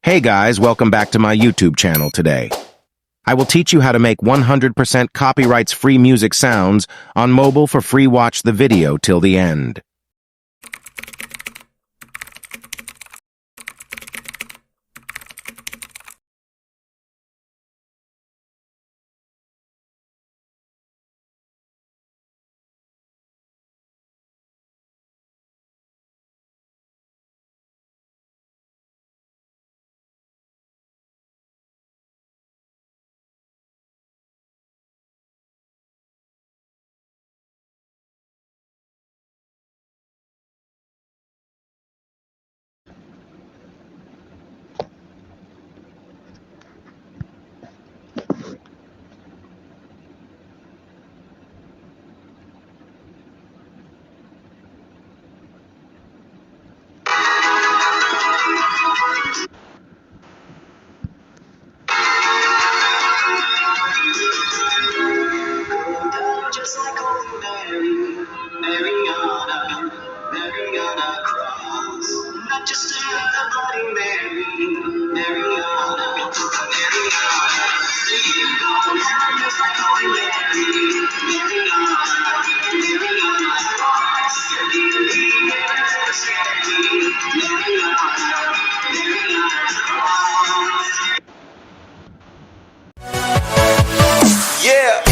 Hey guys, welcome back to my YouTube channel today. I will teach you how to make 100% copyrights-free music sounds on mobile for free. Watch the video till the end. Just like old Mariana Cross. Not just another Bloody Mary, Mariana. You go down just like old Mariana Cross. You leave never scary, Mariana Cross. Yeah.